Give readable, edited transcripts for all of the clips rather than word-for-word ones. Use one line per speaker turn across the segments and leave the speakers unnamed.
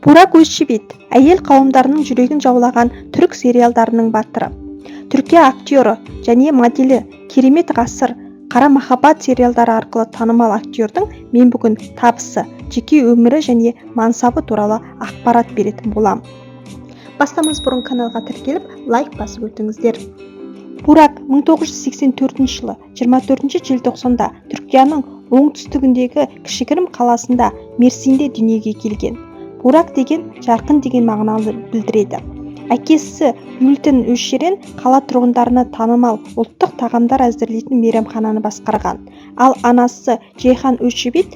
Бурак Өзчивит әйел қауымдарының жүрегін жаулаған түрік сериалдарының батыры. Түркия актері және моделі керемет ғасыр, қара махаббат сериалдары арқылы танымал актердің мен бүгін табысы, жеке өмірі және мансабы туралы ақпарат беретін болам. Бастамас бұрын каналға тіркеліп, лайк басып өтіңіздер. Бурак 1984 жылы 24 желтоқсанда Түркияның оңтүстігіндегі кішігірім қаласында Мерсинде дүниеге келген. Бурак деген жарқын деген мағынаны білдіреді. Әкесі Гүлтін Өзшерен қала тұрғындарына танымал ұлттық тағамдар әзірлейтін мейрамхананы басқарған. Ал анасы Джейхан Өзчивит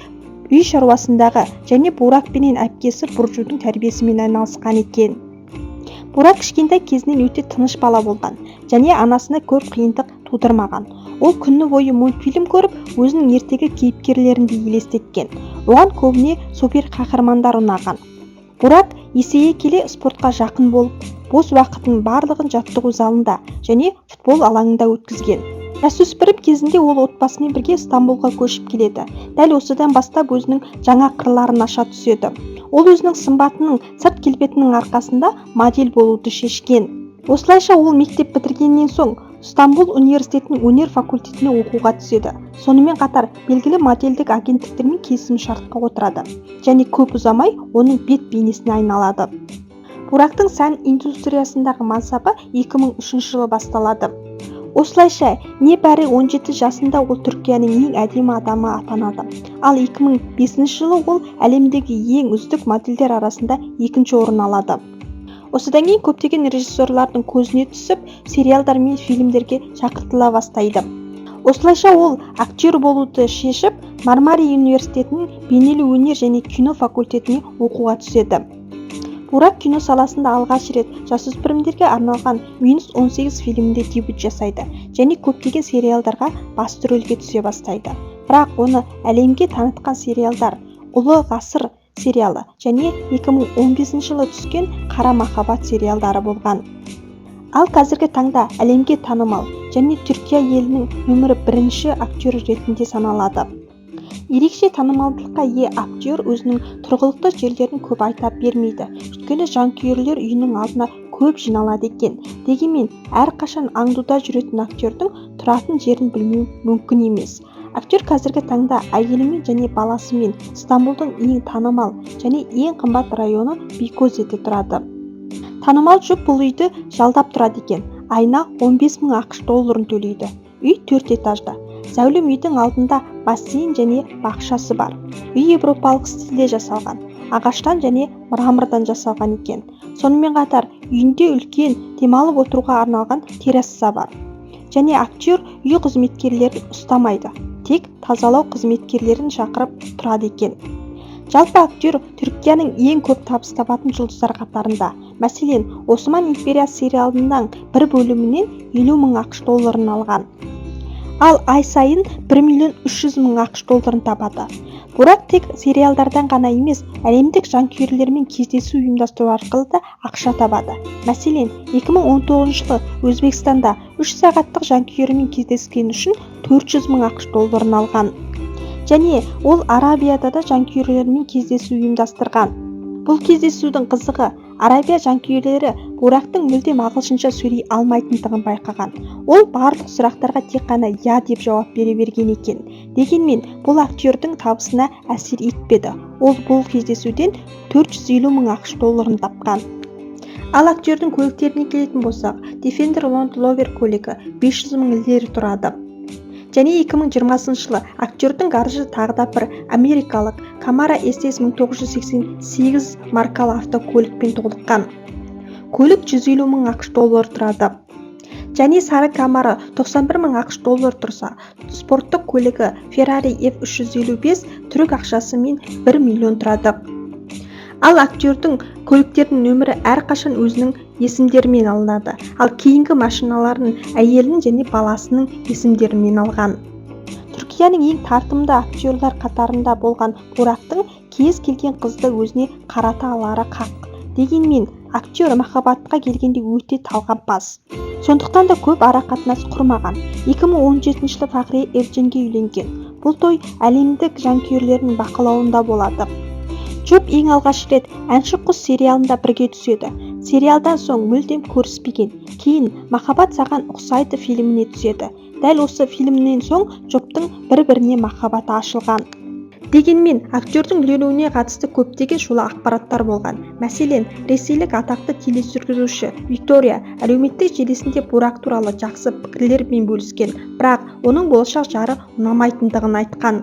үй шаруасындағы және Бурак пенен әпкесі Буржудың тәрбиесімен айналысқан екен. Бурак кішкентай кезінен өте тыныш бала болған және анасына көп қиындық тудырмаған. Ол күні бойы мультфильм көріп, өзінің ертегі кейіпкерлерінде елестеткен. Оған көбіне супер қаһармандар ұнаған. Бурак есейе келе спортқа жақын болып, бос уақытын барлығын жаттығу залында және футбол алаңында өткізген. Жасөспірім кезінде ол отбасымен бірге Стамбулға көшіп келеді. Дәл осыдан бастап өзінің жаңа қырларын аша түседі. Ол өзінің сымбатының, сырт келбетінің арқасында модель болуды шешкен. Осылайша ол мектеп бітіргеннен соң Стамбул университетінің өнер факультетіне оқуға түседі. Сонымен қатар белгілі модельдік агенттіктермен келісім шартқа отырады және көп ұзамай оның бет бейнесіне айналады. Бурактың сән индустриясындағы мансабы 2003 жылы басталады. Осылайша небәрі 17 жасында ол Түркияның ең әдемі адамы атанады. Ал 2005 жылы ол әлемдегі ең үздік модельдер арасында екінші орын алады. Осыдан кейін көптеген режиссерлардың көзіне түсіп, сериалдар мен фильмдерге шақыртыла бастайды. Осылайша ол актер болуды шешіп, Мармари университетінің бейнелеу өнер және кино факультетіне оқуға түседі. Бурак кино саласында алғаш рет жасөспірімдерге арналған -18 фильмінде дебют жасайды және көптеген сериалдарға басты рөлге түсе бастайды. Бірақ оны әлемге танытқан сериалдар Ұлы ғасыр сериалы және 2015 жылы түскен Қара махаббат сериалдары болған. Ал қазіргі таңда әлемге танымал және Түркия елінің нөмірі бірінші актері ретінде саналады. Ерекше танымалдылыққа ие актер өзінің тұрғылықты жерлерін көп айта бермейді. Өйткені жанкүйерлер үйінің алдына көп жиналады екен. Дегенмен әрқашан аңдуда жүретін актердің тұратын жерін білмеу мүмкін емес. Актер қазіргі таңда әйелімен және баласымен Стамбулдың ең танымал және ең қымбат районы Бейкозеде тұрады. Танымал жұп бұл үйді жалдап тұрады екен. Айына 15.000 ақш долларын төлейді. Үй 4 этажда. Зәулім үйдің алдында бассейн және бақшасы бар. Үй европалық стилде жасалған, ағаштан және мрамордан жасалған екен. Сонымен қатар үйінде үлкен демалып отыруға арналған терраса бар. Және актер үй қызметкерлерін ұстамайды, тек тазалау қызметкерлерін шақырып тұрады екен. Жалпы актер Түркияның ең көп табыс табатын жұлдыздар қатарында. Мәселен, Осман империясы сериалының бір бөлімінен 50.000 ақш долларын алған. Ал ай сайын 1.300.000 ақш долларын табады. Бурак тек сериалдардан ғана емес, әлемдік жанкүйерлермен кездесу ұйымдастыру арқылы да ақша табады. Мәселен, 2019 жылы Өзбекстанда 3 сағаттық жанкүйерімен кездескен үшін 400.000 ақш долларын алған. Және ол Арабияда да жанкүйерлермен кездесу ұйымдастырған. Бұл кездесудің қызығы, Арабия жанкүйерлері Бурактың мүлдем ағылшынша сөйлей алмайтындығын байқаған. Ол барлық сұрақтарға тек қана «я» деп жауап бере берген екен. Дегенмен, бұл актердің табысына әсер етпеді. Ол бұл кездесуден 450.000 ақш долларын тапқан. Ал актердің көліктеріне келетін болсақ, Defender Land Rover көлігі 500.000 лира тұрады. Және 2020 жылы актердің гаражы тағы бір америкалық Camaro SS 1988 маркалы автокөлікпен толыққан. Көлік 150.000 ақш доллар тұрады. Және сары Camaro 91.000 ақш доллар тұрса, спорттық көлігі Ferrari F355 түрік ақшасымен 1 миллион тұрады. Ал актердің көліктердің нөмірі әрқашан өзінің есімдерімен алынады. Ал кейінгі машиналарын әйелінің және баласының есімдерімен алған. Түркияның ең тартымды актерлар қатарында болған Бурактың кез келген қызды өзіне қарата алары қақ. Дегенмен, актер махаббатқа келгенде өте талғампаз. Сондықтан да көп ара қатынас құрмаған. 2017 жылы Фахри Евженге үйленген. Бұл той әлемдік жанкүйерлердің бақылауында болады. жұп ең алғаш рет Әнші құс сериалында бірге түседі. Сериалдан соң мүлдем көріспеген. Кейін Махаббат саған ұқсайды фильміне түседі. Дәл осы фильмнен соң жұптың бір-біріне махаббаты ашылған. Дегенмен, актердің үйленуіне қатысты көптеген шулы ақпараттар болған. Мәселен, ресейлік атақты тележүргізуші Виктория әлеуметтік желісінде Бурак туралы жақсы пікірлермен бөліскен, бірақ оның болашақ жары ұнамайтындығын айтқан.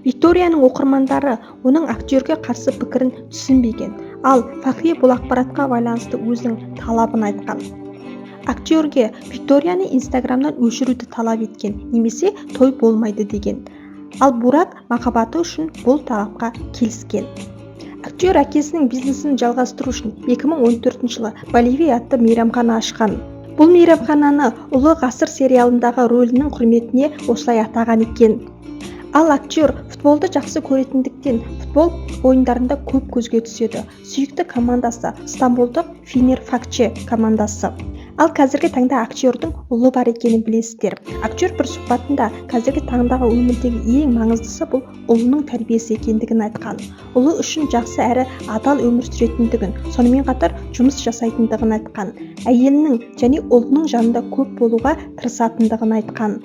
Викторияның оқырмандары оның актерге қарсы пікірін түсінбеген, ал Фахри бұл ақпаратқа байланысты өзінің талабын айтқан. Актерге Викторияны Инстаграмнан өшіруді талап еткен, немесе той болмайды деген. Ал Бурак махаббаты үшін бұл талапқа келіскен. Актер әкесінің бизнесін жалғастыру үшін 2014 жылы Боливия атты мейрамхана ашқан. Бұл мейрамхананы Ұлы ғасыр сериалындағы рөлінің құрметіне осылай атаған екен. Ал актер футболды жақсы көретіндіктен футбол ойындарында көп көзге түседі. Сүйікті командасы Стамбулдық Фенербахче командасы. Ал қазіргі таңда актердің ұлы бар екенін білесіздер. Актер бір сұхбатында қазіргі таңдағы өмірдегі ең маңыздысы бұл ұлының тәрбиесі екендігін айтқан. Ұлы үшін жақсы әрі адал өмір сүретіндігін, сонымен қатар жұмыс жасайтындығын айтқан. Әйелінің және ұлының жанында көп болуға тырысатындығын айтқан.